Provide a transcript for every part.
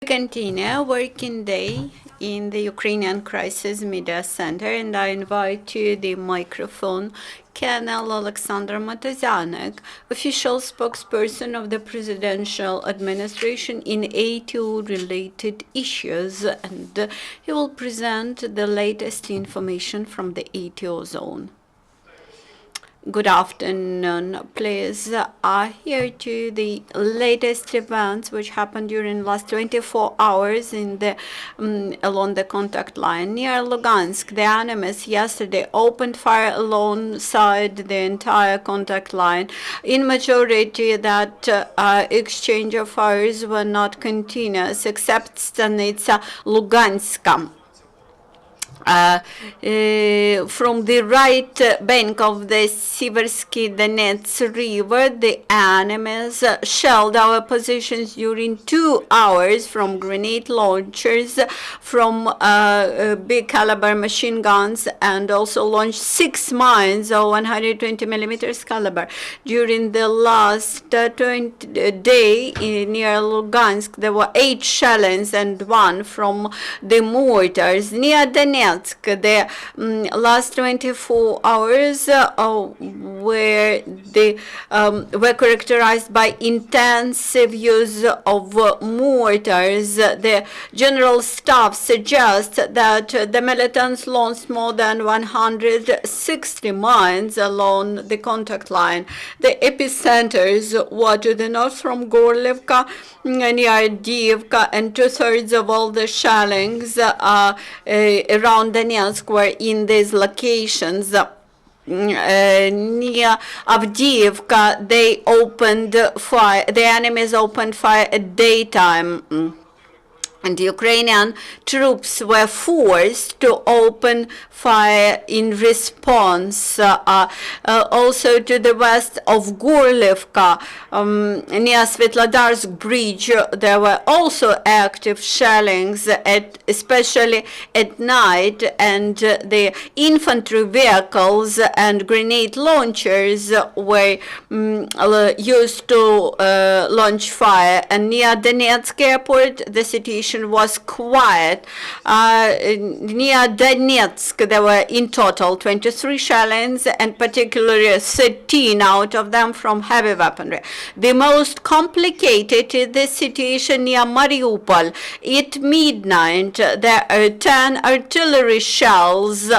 Continue working day in the Ukrainian Crisis Media Center, and I invite to the microphone Colonel Oleksandr Motuzyanyk, official spokesperson of the presidential administration in ATO-related issues, and he will present the latest information from the ATO zone. Good afternoon. Please, here to the latest events which happened during last 24 hours in the along the contact line near Lugansk. The enemies yesterday opened fire alongside the entire contact line. In majority, that exchange of fires were not continuous, except Stanitsa Luganska. From the right bank of the Siversky Donets River, the enemies shelled our positions during 2 hours from grenade launchers, from big caliber machine guns, and also launched 6 mines of 120 millimeters caliber. During the last day near Lugansk, there were 8 shellings and 1 from the mortars. Near Donetsk, the last 24 hours were characterized by intensive use of mortars. The general staff suggests that the militants launched more than 160 mines along the contact line. The epicenters were to the north from Gorlivka, near Diivka, and 2/3 of all the shellings around Donetsk were in these locations. Near Avdiivka, they opened fire. The enemies opened fire at daytime. And Ukrainian troops were forced to open fire in response. Also to the west of Gorlivka, near Svetlodarsk Bridge, there were also active shellings, especially at night, and the infantry vehicles and grenade launchers were used to launch fire. And near Donetsk airport, the situation was quiet. Near Donetsk, there were in total 23 shellings, and particularly 13 out of them from heavy weaponry. The most complicated is the situation near Mariupol. At midnight, there are 10 artillery shells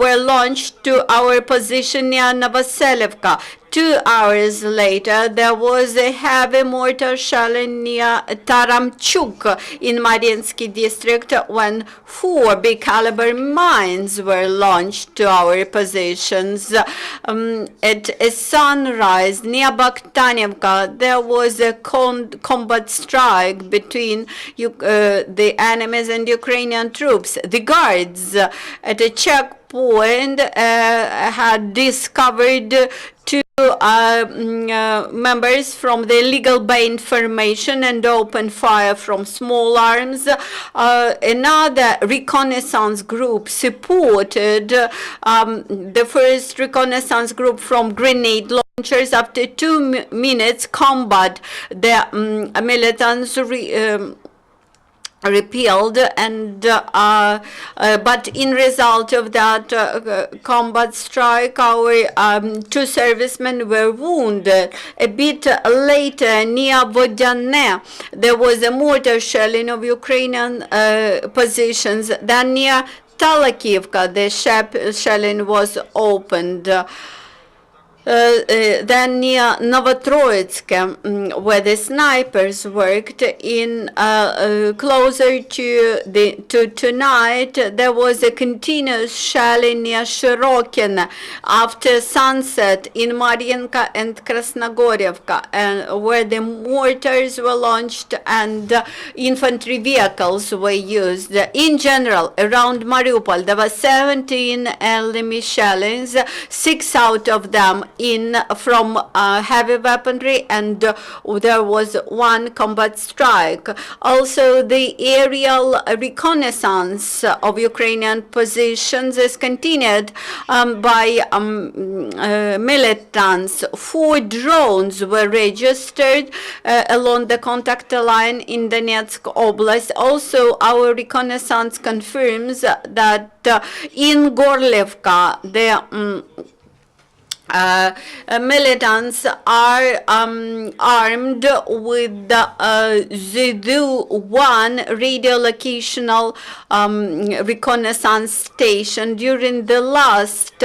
were launched to our position near Novoselivka. 2 hours later, there was a heavy mortar shelling near Taramchuk in Mariinsky district when 4 big caliber mines were launched to our positions. At a sunrise near Bakhtanivka, there was a combat strike between the enemies and Ukrainian troops. The guards at a checkpoint had discovered 2 members from the illegal band formation and opened fire from small arms. Another reconnaissance group supported the first reconnaissance group from grenade launchers. After 2 minutes combat, the militants repelled, and but in result of that combat strike, our 2 servicemen were wounded. A bit later, near Vodyane, there was a mortar shelling of Ukrainian positions. Then near Talakivka, the shelling was opened. Then near Novotroitsk, where the snipers worked, in closer to tonight, there was a continuous shelling near Shirokin after sunset in Mariinka and Krasnogorivka, where the mortars were launched and infantry vehicles were used. In general, around Mariupol, there were 17 enemy shellings, 6 out of them from heavy weaponry, and there was one combat strike. Also, the aerial reconnaissance of Ukrainian positions is continued by militants. 4 drones were registered along the contact line in Donetsk Oblast. Also, our reconnaissance confirms that in Gorlivka, the militants are armed with the ZU-1 radiolocational reconnaissance station. During the last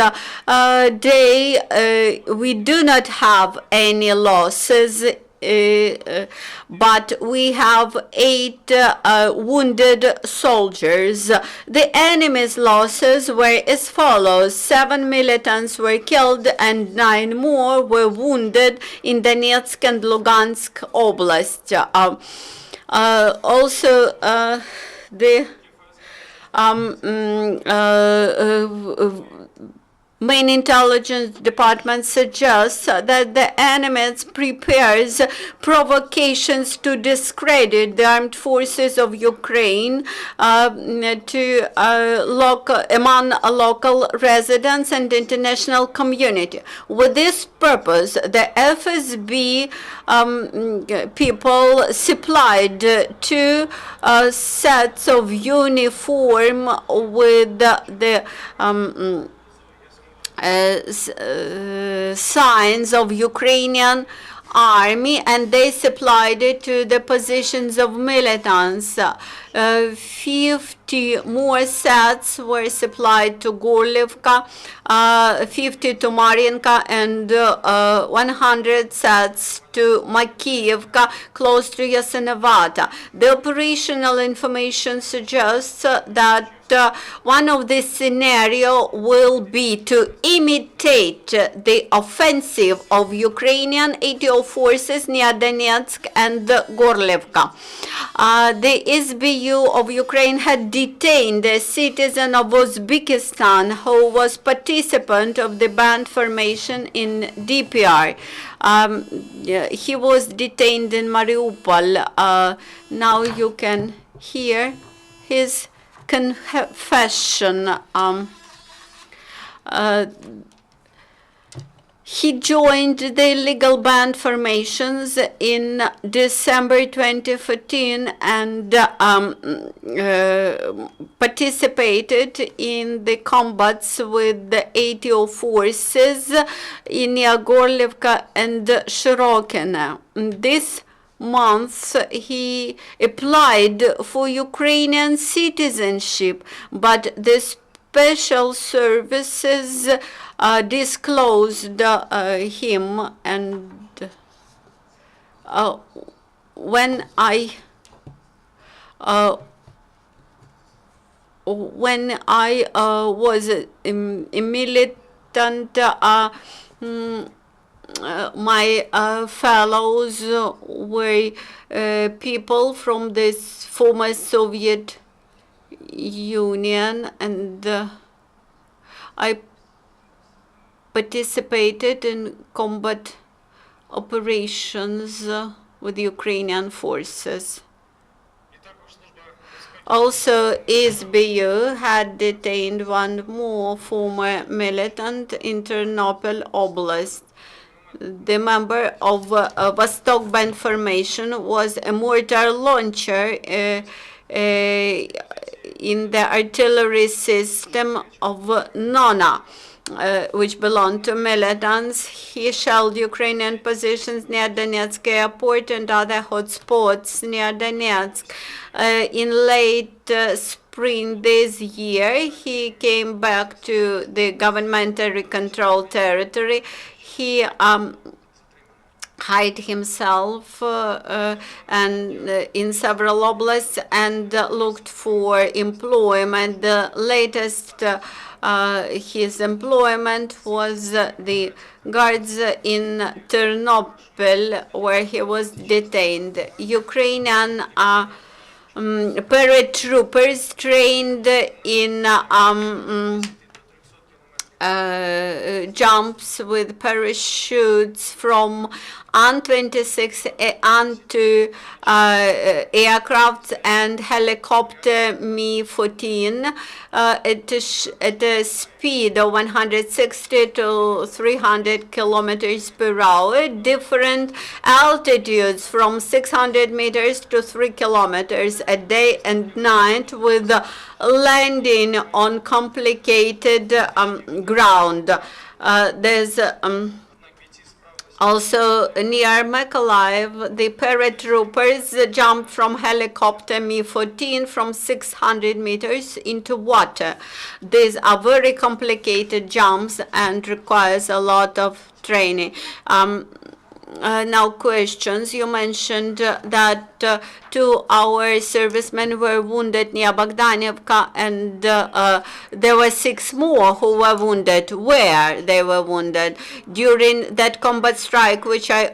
day, we do not have any losses, but we have 8 wounded soldiers. The enemy's losses were as follows: 7 militants were killed and 9 more were wounded in Donetsk and Lugansk Oblast. Also, the main intelligence department suggests that the enemy prepares provocations to discredit the armed forces of Ukraine among local residents and international community. With this purpose, the FSB people supplied 2 sets of uniform with the signs of Ukrainian army, and they supplied it to the positions of militants. 50 more sets were supplied to Gorlivka, 50 to Mariinka, and 100 sets to Makiyevka, close to Yasenovata. The operational information suggests that one of the scenario will be to imitate the offensive of Ukrainian ATO forces near Donetsk and Gorlivka. The SBU of Ukraine had detained a citizen of Uzbekistan who was participant of the band formation in DPR. He was detained in Mariupol. Now you can hear his confession. He joined the illegal band formations in December 2014 and participated in the combats with the ATO forces in Gorlivka and Shirokina. This month, he applied for Ukrainian citizenship, but the special services disclosed him, and when I was a militant, my fellows were people from this former Soviet Union, and I participated in combat operations with Ukrainian forces. Also, SBU had detained one more former militant in Ternopil Oblast. The member of Vostok Band formation was a mortar launcher in the artillery system of Nona, which belonged to militants. He shelled Ukrainian positions near Donetsk airport and other hotspots near Donetsk. In late spring this year, he came back to the governmentally controlled territory. He hid himself and in several oblasts and looked for employment. The latest his employment was the guards in Ternopil, where he was detained. Ukrainian paratroopers trained in jumps with parachutes from An-26 onto aircraft and helicopter Mi-14 at a speed of 160 to 300 kilometers per hour, different altitudes from 600 meters to 3 kilometers a day and night, with landing on complicated ground. There's also near Mykolaiv, the paratroopers jumped from helicopter Mi-14 from 600 meters into water. These are very complicated jumps and requires a lot of training. Now questions. You mentioned that 2 our servicemen were wounded near Bogdanivka, and there were 6 more who were wounded. Where they were wounded? During that combat strike, which I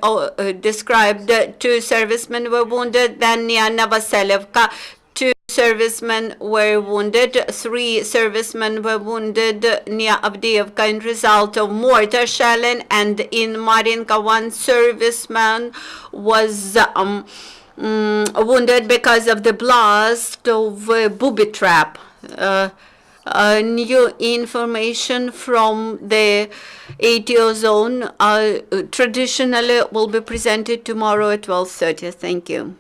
described, 2 servicemen were wounded. Then near Novoselivka, 2 servicemen were wounded. 3 servicemen were wounded near Avdiivka in result of mortar shelling, and in Marinka 1 serviceman was wounded because of the blast of a booby trap. New information from the ATO zone traditionally will be presented tomorrow at 12:30. Thank you.